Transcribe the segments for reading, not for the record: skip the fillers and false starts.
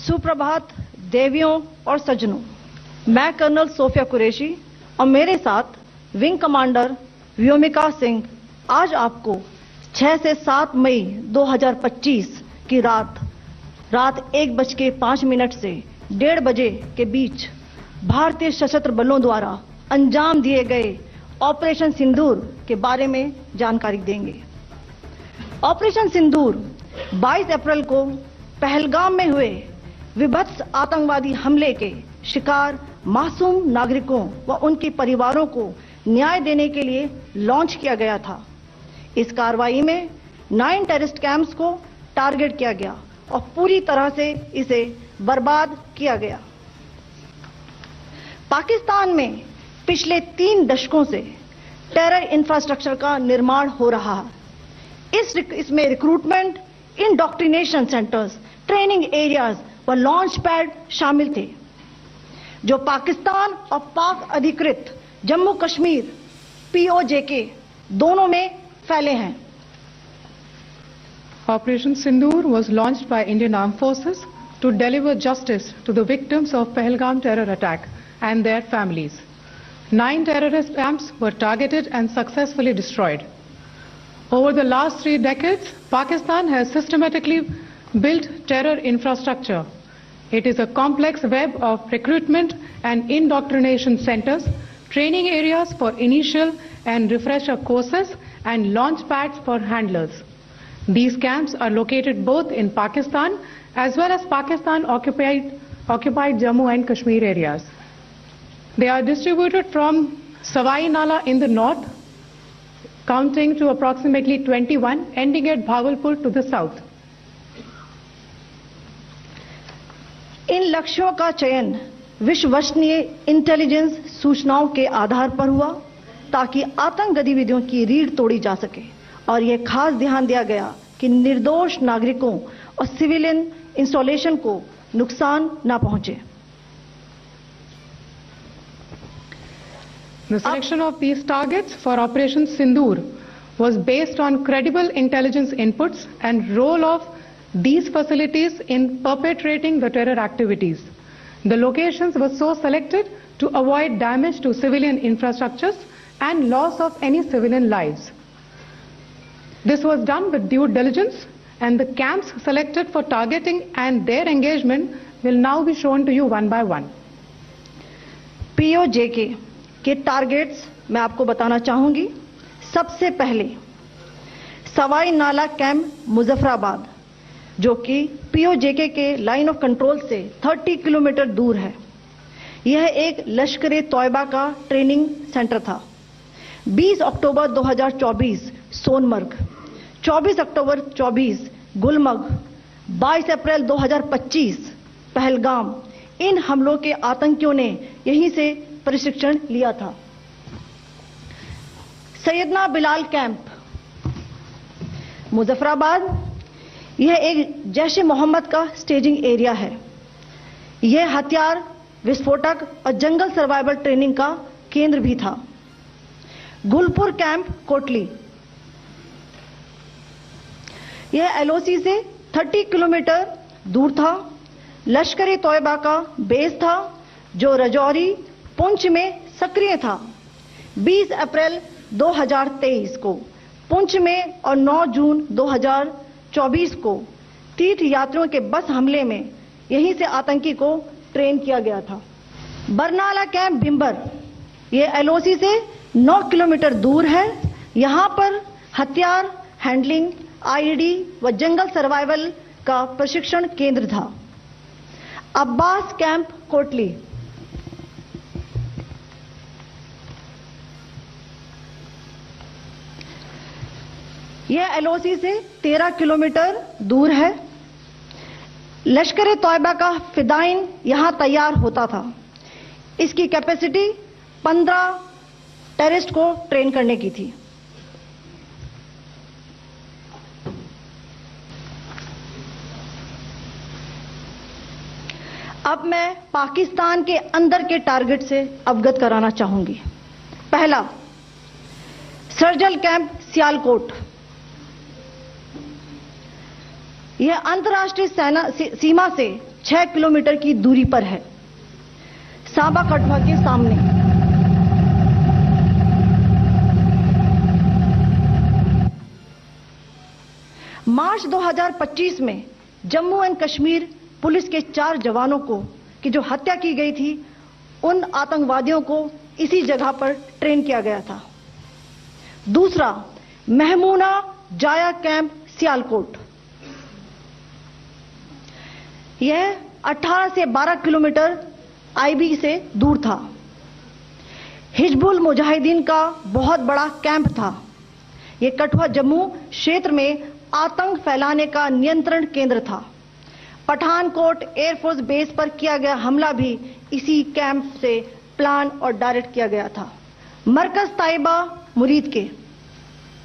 सुप्रभात देवियों और सज्जनों, मैं कर्नल सोफिया कुरैशी और मेरे साथ विंग कमांडर व्योमिका सिंह आज आपको 6 से 7 मई 2025 की रात 1:05 से 1:30 बजे के बीच भारतीय सशस्त्र बलों द्वारा अंजाम दिए गए ऑपरेशन सिंदूर के बारे में जानकारी देंगे। ऑपरेशन सिंदूर 22 अप्रैल को पहलगाम में हुए विभत्स आतंकवादी हमले के शिकार मासूम नागरिकों व उनके परिवारों को न्याय देने के लिए लॉन्च किया गया था। इस कार्रवाई में 9 टेररिस्ट कैंप्स को टारगेट किया गया और पूरी तरह से इसे बर्बाद किया गया। पाकिस्तान में पिछले 3 दशकों से टेरर इंफ्रास्ट्रक्चर का निर्माण हो रहा है। इसमें recruitment, indoctrination centres, training areas व लॉन्च पैड शामिल थे, जो पाकिस्तान और पाक अधिकृत जम्मू कश्मीर POJK दोनों में फैले हैं। Operation Sindoor was launched by Indian Armed Forces to deliver justice to the victims of Pahalgam terror attack and their families. 9 terrorist camps were targeted and successfully destroyed. Over the last 3 decades, Pakistan has systematically built terror infrastructure. It is a complex web of recruitment and indoctrination centers, training areas for initial and refresher courses, and launch pads for handlers. These camps are located both in Pakistan as well as Pakistan occupied Jammu and Kashmir areas. They are distributed from Sawai Nala in the north, counting to approximately 21, ending at Bhagalpur to the south. इन लक्ष्यों का चयन विश्वसनीय intelligence सूचनाओं के आधार पर हुआ ताकि आतंक गतिविधियों की रीढ़ तोड़ी जा सके, और यह खास ध्यान दिया गया कि निर्दोष नागरिकों और सिविलियन इंस्टॉलेशन को नुकसान न पहुंचे। The selection of these targets for Operation Sindoor was based on credible intelligence inputs and role of these facilities in perpetrating the terror activities. The locations were so selected to avoid damage to civilian infrastructures and loss of any civilian lives. This was done with due diligence, and the camps selected for targeting and their engagement will now be shown to you one by one. POJK के targets मैं आपको बताना चाहूंगी। सबसे पहले सवाई नाला camp Muzaffarabad, जो कि POJK के लाइन ऑफ कंट्रोल से 30 किलोमीटर दूर है। यह एक लश्कर तौयबा का ट्रेनिंग सेंटर था। 20 अक्टूबर 2024 सोनमर्ग, 24 अक्टूबर 24 गुलमर्ग, 22 अप्रैल 2025 पहलगाम, इन हमलों के आतंकियों ने यहीं से प्रशिक्षण लिया था। सैयदना बिलाल कैंप मुजफ्फराबाद, यह एक जैश ए मोहम्मद का स्टेजिंग एरिया है। यह हथियार, विस्फोटक और जंगल सर्वाइवल ट्रेनिंग का केंद्र भी था। गुलपुर कैंप कोटली, यह LOC से 30 किलोमीटर दूर था। लश्कर तौयबा का बेस था, जो रजौरी पुंछ में सक्रिय था। 20 अप्रैल 2023 को पुंछ में और 9 जून 2024 को तीर्थ यात्रियों के बस हमले में यहीं से आतंकी को ट्रेन किया गया था। बरनाला कैंप भिंबर, यह LOC से 9 किलोमीटर दूर है। यहां पर हथियार, हैंडलिंग, IED व जंगल सर्वाइवल का प्रशिक्षण केंद्र था। अब्बास कैंप कोटली, यह LOC से 13 किलोमीटर दूर है। लश्कर तौयबा का फिदाइन यहां तैयार होता था। इसकी कैपेसिटी 15 टेररिस्ट को ट्रेन करने की थी। अब मैं पाकिस्तान के अंदर के टारगेट से अवगत कराना चाहूंगी। पहला, सर्जल कैंप सियालकोट, यह अंतर्राष्ट्रीय सीमा से 6 किलोमीटर की दूरी पर है, सांबा कठुआ के सामने। मार्च 2025 में जम्मू एंड कश्मीर पुलिस के 4 जवानों की जो हत्या की गई थी, उन आतंकवादियों को इसी जगह पर ट्रेन किया गया था। दूसरा, महमूना जाया कैंप सियालकोट, यह 18 से 12 किलोमीटर आईबी से दूर था। हिजबुल मुजाहिदीन का बहुत बड़ा कैंप था। यह कठुआ जम्मू क्षेत्र में आतंक फैलाने का नियंत्रण केंद्र था। पठानकोट एयरफोर्स बेस पर किया गया हमला भी इसी कैंप से प्लान और डायरेक्ट किया गया था। मरकज ताइबा मुरीद के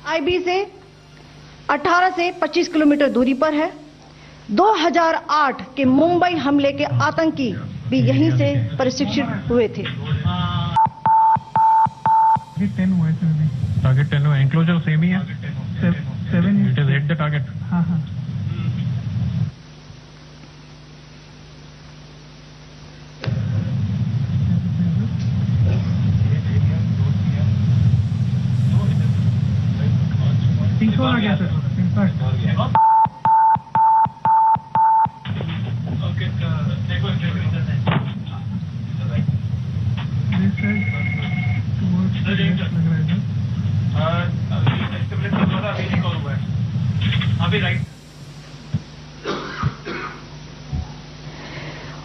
आईबी से 18 से 25 किलोमीटर दूरी पर है। 2008 के मुंबई हमले के आतंकी भी यहीं से प्रशिक्षित हुए थे। टारगेट 10 हुआ, एंक्लोजर सेम ही है। 7 it is hit the target. हाँ हाँ। आ गया सर।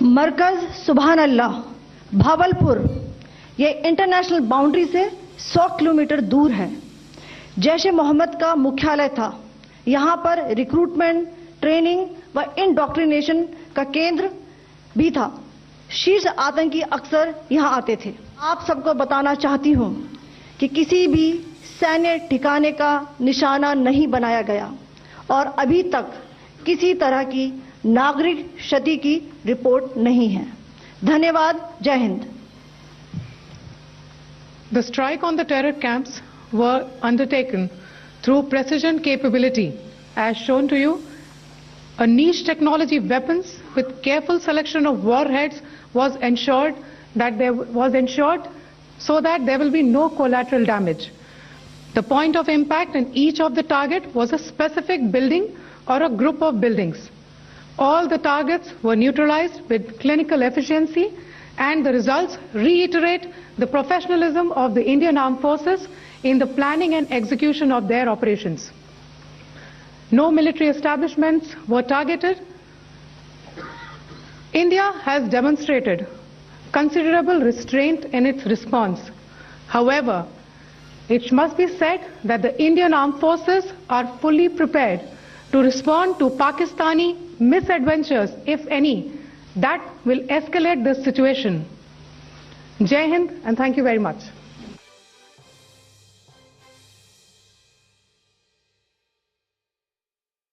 मरकज सुभान अल्लाह भावलपुर, ये इंटरनेशनल बाउंड्री से 100 किलोमीटर दूर है। जैश ए मोहम्मद का मुख्यालय था। यहां पर रिक्रूटमेंट, ट्रेनिंग व इंडॉक्ट्रिनेशन का केंद्र भी था। शीर्ष आतंकी अक्सर यहां आते थे। आप सबको बताना चाहती हूं कि किसी भी सैन्य ठिकाने का निशाना नहीं बनाया गया और अभी तक किसी तरह की नागरिक क्षति की रिपोर्ट नहीं है। धन्यवाद। जय Hind. The strike on the terror camps were undertaken through precision capability, as shown to you. A niche technology weapons with careful selection of warheads was ensured so that there will be no collateral damage. The point of impact in each of the target was a specific building or a group of buildings. All the targets were neutralized with clinical efficiency, and the results reiterate the professionalism of the Indian Armed Forces in the planning and execution of their operations. No military establishments were targeted. India has demonstrated considerable restraint in its response. However, it must be said that the Indian Armed Forces are fully prepared to respond to Pakistani misadventures, if any, that will escalate this situation. Jai Hind, and thank you very much.